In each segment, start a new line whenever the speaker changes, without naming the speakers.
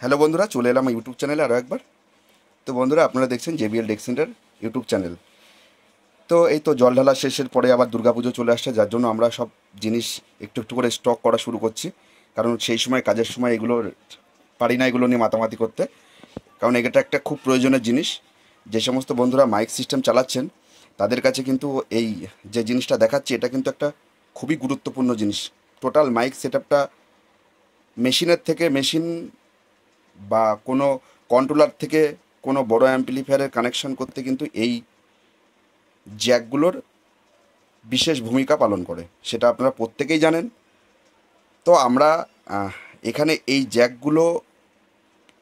Hello বন্ধুরা, চলে এলাম ইউটিউব চ্যানেলে আরও একবার। তো বন্ধুরা, আপনারা দেখছেন JBL Deck Centre YouTube channel. তো এই তো জল ঢালা শেষের পরে আবার দুর্গাপুজো চলে আসছে, যার জন্য আমরা সব জিনিস একটু একটু করে স্টক করা শুরু করছি। কারণ সেই সময় কাজের সময় এগুলো পারি না এগুলো নিয়ে মাতামাতি করতে। কারণ এটা একটা খুব প্রয়োজনীয় জিনিস। যে সমস্ত বন্ধুরা মাইক সিস্টেম চালাচ্ছেন তাদের কাছে কিন্তু এই যে জিনিসটা দেখাচ্ছি এটা কিন্তু একটা খুবই গুরুত্বপূর্ণ জিনিস। টোটাল মাইক সেট আপটা মেশিনের থেকে মেশিন বা কোনো কন্ট্রোলার থেকে কোনো বড় অ্যাম্পলিফায়ারের কানেকশন করতে কিন্তু এই জ্যাকগুলোর বিশেষ ভূমিকা পালন করে, সেটা আপনারা প্রত্যেকেই জানেন। তো আমরা আহ, এখানে এই জ্যাকগুলো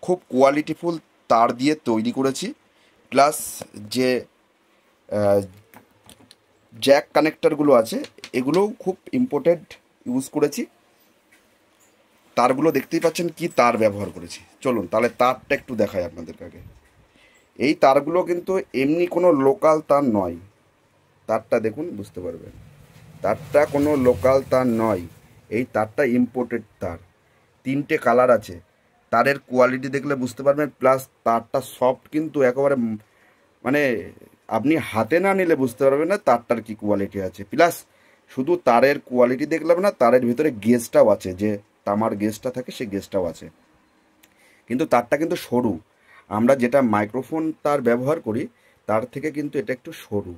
খুব কোয়ালিটিফুল তার দিয়ে তৈরি করেছি। প্লাস যে আহ, জ্যাক কানেক্টরগুলো আছে এগুলোও খুব ইম্পোর্টেন্ট ইউজ করেছি। তারগুলো দেখতেই পাচ্ছেন কি তার ব্যবহার করেছি। চলুন তাহলে তারটা একটু দেখাই আপনাদের আগে। এই তারগুলো কিন্তু এমনি কোনো লোকাল তার নয়। তারটা দেখুন, বুঝতে পারবেন তারটা কোনো লোকাল তার নয়। এই তারটা ইম্পোর্টেড তার। তিনটে কালার আছে। তারের কোয়ালিটি দেখলে বুঝতে পারবেন। প্লাস তারটা সফট কিন্তু একেবারে মানে আপনি হাতে না নিলে বুঝতে পারবেন না তারটার কি কোয়ালিটি আছে। প্লাস শুধু তারের কোয়ালিটি দেখলাম না, তারের ভিতরে গেজটাও আছে, যে তামার গেজটা থাকে সেই গেজটাও আছে। কিন্তু তারটা কিন্তু সরু। আমরা যেটা মাইক্রোফোন তার ব্যবহার করি তার থেকে কিন্তু এটা একটু সরু।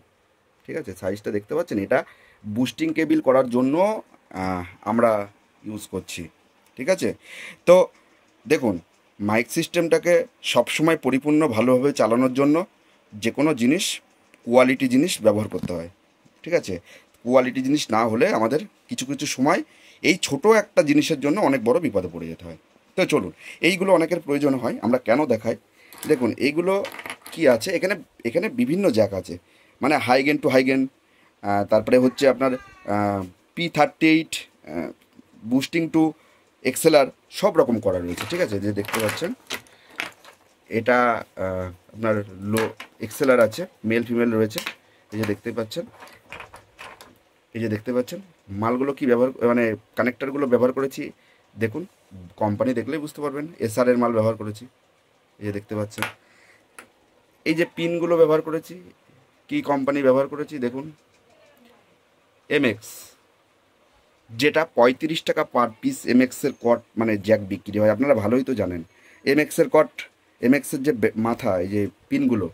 ঠিক আছে, সাইজটা দেখতে পাচ্ছেন। এটা বুস্টিং কেবিল করার জন্য আমরা ইউজ করছি। ঠিক আছে, তো দেখুন, মাইক সিস্টেমটাকে সবসময় পরিপূর্ণ ভালোভাবে চালানোর জন্য যে কোনো জিনিস কোয়ালিটি জিনিস ব্যবহার করতে হয়। ঠিক আছে, কোয়ালিটি জিনিস না হলে আমাদের কিছু কিছু সময় এই ছোট একটা জিনিসের জন্য অনেক বড় বিপদে পড়ে যেতে হয়। তো চলুন, এইগুলো অনেকের প্রয়োজন হয়, আমরা কেন দেখাই দেখুন। এইগুলো কি আছে এখানে, এখানে বিভিন্ন জ্যাক আছে, মানে হাইগেন টু হাইগেন, তারপরে হচ্ছে আপনার P38, বুস্টিং টু এক্সেলার, সব রকম করা রয়েছে। ঠিক আছে, যে দেখতে পাচ্ছেন এটা আপনার লো এক্সেলার আছে, মেল ফিমেল রয়েছে। এই যে দেখতে পাচ্ছেন, এই যে দেখতে পাচ্ছেন মালগুলো কি ব্যবহার, মানে কানেক্টারগুলো ব্যবহার করেছি দেখুন। কোম্পানি দেখলেই বুঝতে পারবেন এসআর এর মাল ব্যবহার করেছি। এই যে দেখতে পাচ্ছেন এই যে পিনগুলো ব্যবহার করেছি, কি কোম্পানি ব্যবহার করেছি দেখুন, এমএক্স, যেটা 35 টাকা পার পিস এমএক্সের কট মানে জ্যাক বিক্রি হয়। আপনারা ভালোই তো জানেন এমএক্সের কট, এমএক্সের যে মাথা, এই যে পিনগুলো,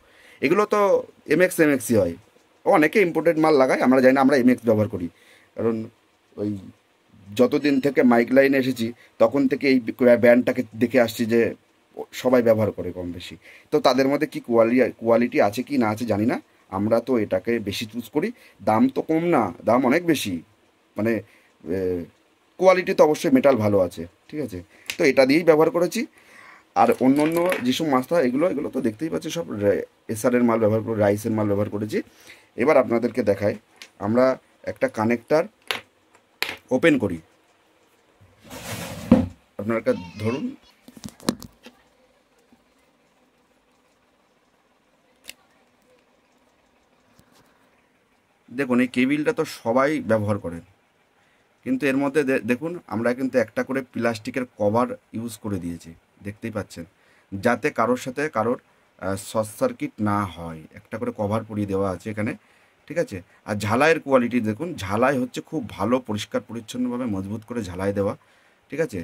এগুলো তো এমএক্সই হয়। অনেকে ইম্পোর্টেড মাল লাগায়, আমরা জানি না, আমরা এমএক্স ব্যবহার করি। কারণ ওই যতদিন থেকে মাইক লাইনে এসেছি তখন থেকে এই ব্যান্ডটাকে দেখে আসছি যে সবাই ব্যবহার করে কম বেশি। তো তাদের মধ্যে কি কোয়ালিটি আছে কি না আছে জানি না, আমরা তো এটাকে বেশি চুজ করি। দাম তো কম না, দাম অনেক বেশি, মানে কোয়ালিটি তো অবশ্যই মেটাল ভালো আছে। ঠিক আছে, তো এটা দিয়েই ব্যবহার করেছি। আর অন্য অন্য যেসব মাস্টার এগুলো এগুলো তো দেখতেই পাচ্ছি সব এসআরের মাল ব্যবহার করে, রাইসের মাল ব্যবহার করেছি। এবার আপনাদেরকে দেখাই, আমরা একটা কানেক্টার ওপেন করি। আপনারা ধরুন, দেখুন এই কেবিলটা তো সবাই ব্যবহার করেন, কিন্তু এর মধ্যে দেখুন আমরা কিন্তু একটা করে প্লাস্টিকের কভার ইউজ করে দিয়েছি, দেখতেই পাচ্ছেন, যাতে কারোর সাথে কারোর শর্ট সার্কিট না হয়। একটা করে কভার পরিয়ে দেওয়া আছে এখানে। ঠিক আছে, আর ঝালাইয়ের কোয়ালিটি দেখুন, ঝালাই হচ্ছে খুব ভালো, পরিষ্কার পরিচ্ছন্নভাবে মজবুত করে ঝালাই দেওয়া। ঠিক আছে,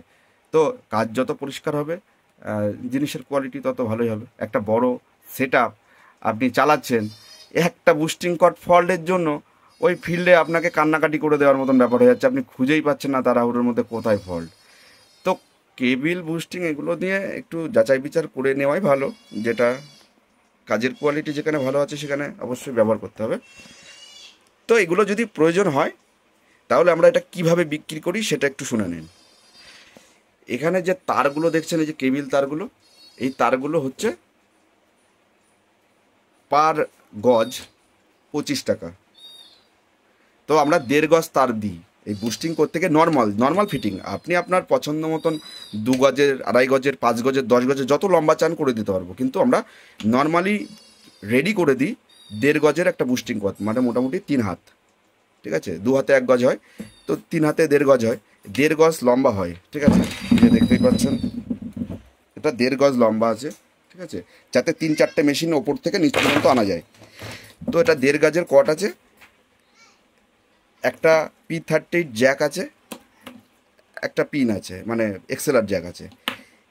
তো কাজ যত পরিষ্কার হবে জিনিসের কোয়ালিটি তত ভালোই হবে। একটা বড় সেট আপনি চালাচ্ছেন, একটা বুস্টিং কট ফল্টের জন্য ওই ফিল্ডে আপনাকে কান্নাকাটি করে দেওয়ার মতন ব্যাপার হয়ে যাচ্ছে, আপনি খুঁজেই পাচ্ছেন না তাড়াহুড়োর মধ্যে কোথায় ফল্ট। তো কেবিল বুস্টিং এগুলো দিয়ে একটু যাচাই বিচার করে নেওয়াই ভালো, যেটা কাজের কোয়ালিটি যেখানে ভালো আছে সেখানে অবশ্যই ব্যবহার করতে হবে। তো এগুলো যদি প্রয়োজন হয় তাহলে আমরা এটা কিভাবে বিক্রি করি সেটা একটু শুনে নিন। এখানে যে তারগুলো দেখছেন, এই যে কেবিল তারগুলো, এই তারগুলো হচ্ছে পার গজ 25 টাকা। তো আমরা 1.5 গজ তার দিই এই বুস্টিং করতে গিয়ে। নর্মাল ফিটিং আপনি আপনার পছন্দ মতন 2 গজের, 2.5 গজের, 5 গজের, 10 গজের যত লম্বা চান করে দিতে পারবো, কিন্তু আমরা নর্মালি রেডি করে দিই 1.5 গজের একটা বুস্টিং কট, মানে মোটামুটি 3 হাত। ঠিক আছে, 2 হাতে 1 গজ হয়, তো 3 হাতে 1.5 গজ হয়, 1.5 গজ লম্বা হয়। ঠিক আছে, এই যে দেখতেই পাচ্ছেন এটা 1.5 গজ লম্বা আছে, ঠিক আছে, যাতে 3-4টে মেশিন ওপর থেকে নিচ পর্যন্ত আনা যায়। তো এটা 1.5 গজের কট আছে, একটা P30 জ্যাক আছে, একটা পিন আছে, মানে এক্সেলার জ্যাক আছে।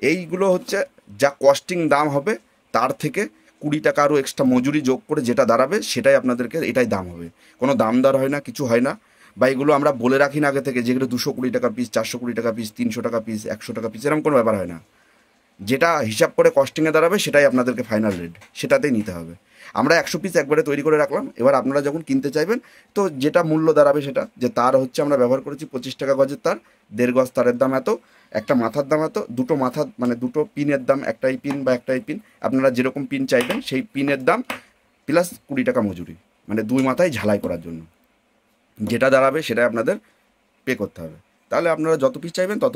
এইগুলো হচ্ছে যা কস্টিং দাম হবে তার থেকে 20 টাকা আরও এক্সট্রা মজুরি যোগ করে যেটা দাঁড়াবে সেটাই আপনাদেরকে, এটাই দাম হবে। কোনো দাম দর হয় না, কিছু হয় না। বা এগুলো আমরা বলে রাখি না আগে থেকে, যেগুলো 220 টাকা পিস, 420 টাকা পিস, 300 টাকা পিস, 100 টাকা পিস, এরকম কোনো ব্যাপার হয় না। যেটা হিসাব করে কস্টিংয়ে দাঁড়াবে সেটাই আপনাদেরকে ফাইনাল রেট, সেটাতেই নিতে হবে। আমরা 100 পিস একবারে তৈরি করে রাখলাম, এবার আপনারা যখন কিনতে চাইবেন তো যেটা মূল্য দাঁড়াবে সেটা, যে তার হচ্ছে আমরা ব্যবহার করেছি 25 টাকা গজের তার, 1.5 গজ তারের দাম এত, একটা মাথার দাম এত, দুটো মাথা মানে দুটো পিনের দাম, একটাই পিন বা একটাই পিন, আপনারা যেরকম পিন চাইবেন সেই পিনের দাম প্লাস 20 টাকা মজুরি, মানে 2 মাথায় ঝালাই করার জন্য যেটা দাঁড়াবে সেটাই আপনাদের পে করতে হবে। তাহলে আপনারা যত পিস চাইবেন তত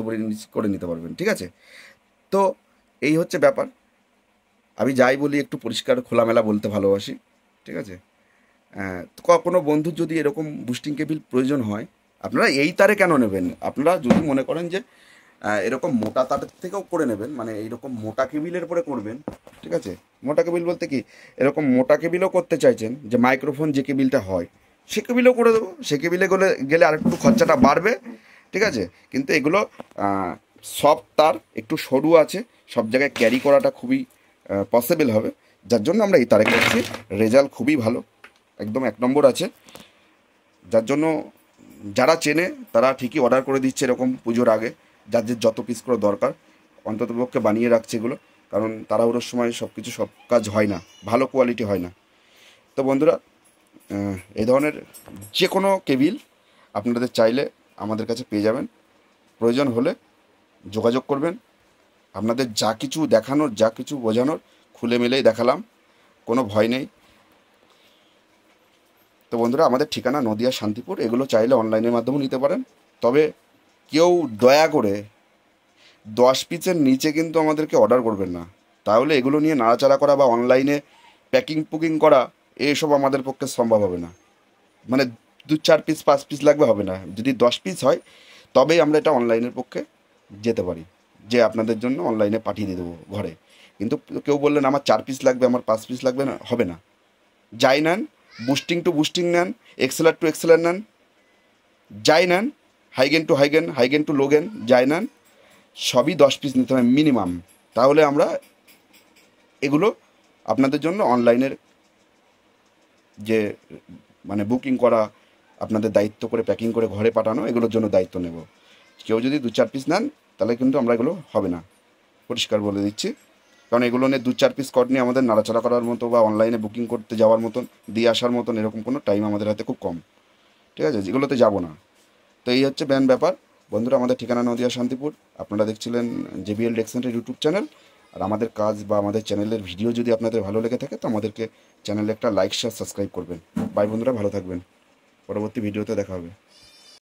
করে নিতে পারবেন, ঠিক আছে। তো এই হচ্ছে ব্যাপার। আমি যাই বলি একটু পরিষ্কার খোলামেলা বলতে ভালোবাসি, ঠিক আছে। তো কোনো বন্ধুর যদি এরকম বুস্টিং কেবিল প্রয়োজন হয়, আপনারা এই তারে কেন নেবেন, আপনারা যদি মনে করেন যে এরকম মোটা তারের থেকেও করে নেবেন, মানে এইরকম মোটা কেবিলের পরে করবেন, ঠিক আছে। মোটা কেবিল বলতে কি, এরকম মোটা কেবিলও করতে চাইছেন, যে মাইক্রোফোন যে কেবিলটা হয় সে কেবিলও করে দেবো, সে কেবিলে গেলে আর একটু খরচাটা বাড়বে, ঠিক আছে। কিন্তু এগুলো সফট তার, একটু সরু আছে, সব জায়গায় ক্যারি করাটা খুবই পসিবল হবে, যার জন্য আমরা এই তারে করছি। রেজাল্ট খুবই ভালো, একদম 1 নম্বর আছে, যার জন্য যারা চেনে তারা ঠিকই অর্ডার করে দিচ্ছে এরকম পুজোর আগে, যাদের যত পিস করে দরকার অন্ততপক্ষে বানিয়ে রাখছে এগুলো, কারণ তাড়াহুড়োর সময় সব কাজ হয় না, ভালো কোয়ালিটি হয় না। তো বন্ধুরা, এই ধরনের যে কোনো কেবিল আপনাদের চাইলে আমাদের কাছে পেয়ে যাবেন। প্রয়োজন হলে যোগাযোগ করবেন। আপনাদের যা কিছু দেখানোর, যা কিছু বোঝানোর খুলে মেলেই দেখালাম, কোনো ভয় নেই। তো বন্ধুরা, আমাদের ঠিকানা নদিয়া শান্তিপুর। এগুলো চাইলে অনলাইনের মাধ্যমেও নিতে পারেন, তবে কেউ দয়া করে 10 পিসের নিচে কিন্তু আমাদেরকে অর্ডার করবেন না, তাহলে এগুলো নিয়ে নাড়াচাড়া করা বা অনলাইনে প্যাকিং করা এসব আমাদের পক্ষে সম্ভব হবে না। মানে 2-4 পিস 5 পিস লাগবে, হবে না। যদি 10 পিস হয় তবেই আমরা এটা অনলাইনের পক্ষে যেতে পারি, যে আপনাদের জন্য অনলাইনে পাঠিয়ে দিয়ে দেবো ঘরে। কিন্তু কেউ বললেন আমার 4 পিস লাগবে, আমার 5 পিস লাগবে, না, হবে না। যাই নেন, বুস্টিং টু বুস্টিং নেন, এক্সেলার টু এক্সেলার নেন, যাই নেন, হাইগেন টু হাইগেন, হাইগেন টু লোগেন যাই নেন, সবই 10 পিস নিতে হবে মিনিমাম। তাহলে আমরা এগুলো আপনাদের জন্য অনলাইনের যে মানে বুকিং করা, আপনাদের দায়িত্ব করে প্যাকিং করে ঘরে পাঠানো, এগুলোর জন্য দায়িত্ব নেব। কেউ যদি 2-4 পিস নেন তাহলে কিন্তু আমরা এগুলো হবে না, পরিষ্কার বলে দিচ্ছি। কারণ এগুলো নিয়ে 2-4 পিস কট নিয়ে আমাদের নাড়াচাড়া করার মতো বা অনলাইনে বুকিং করতে যাওয়ার মতন, দিয়ে আসার মতন এরকম কোনো টাইম আমাদের হাতে খুব কম, ঠিক আছে, যেগুলোতে যাবো না। তো এই হচ্ছে ব্যাপার বন্ধুরা। আমাদের ঠিকানা নদিয়া শান্তিপুর। আপনারা দেখছিলেন JBL Deck Center YouTube channel. আর আমাদের কাজ বা আমাদের চ্যানেলের ভিডিও যদি আপনাদের ভালো লেগে থাকে তো আমাদেরকে চ্যানেলে একটা লাইক, শেয়ার, সাবস্ক্রাইব করবেন। বাই বন্ধুরা, ভালো থাকবেন, পরবর্তী ভিডিওতে দেখা হবে।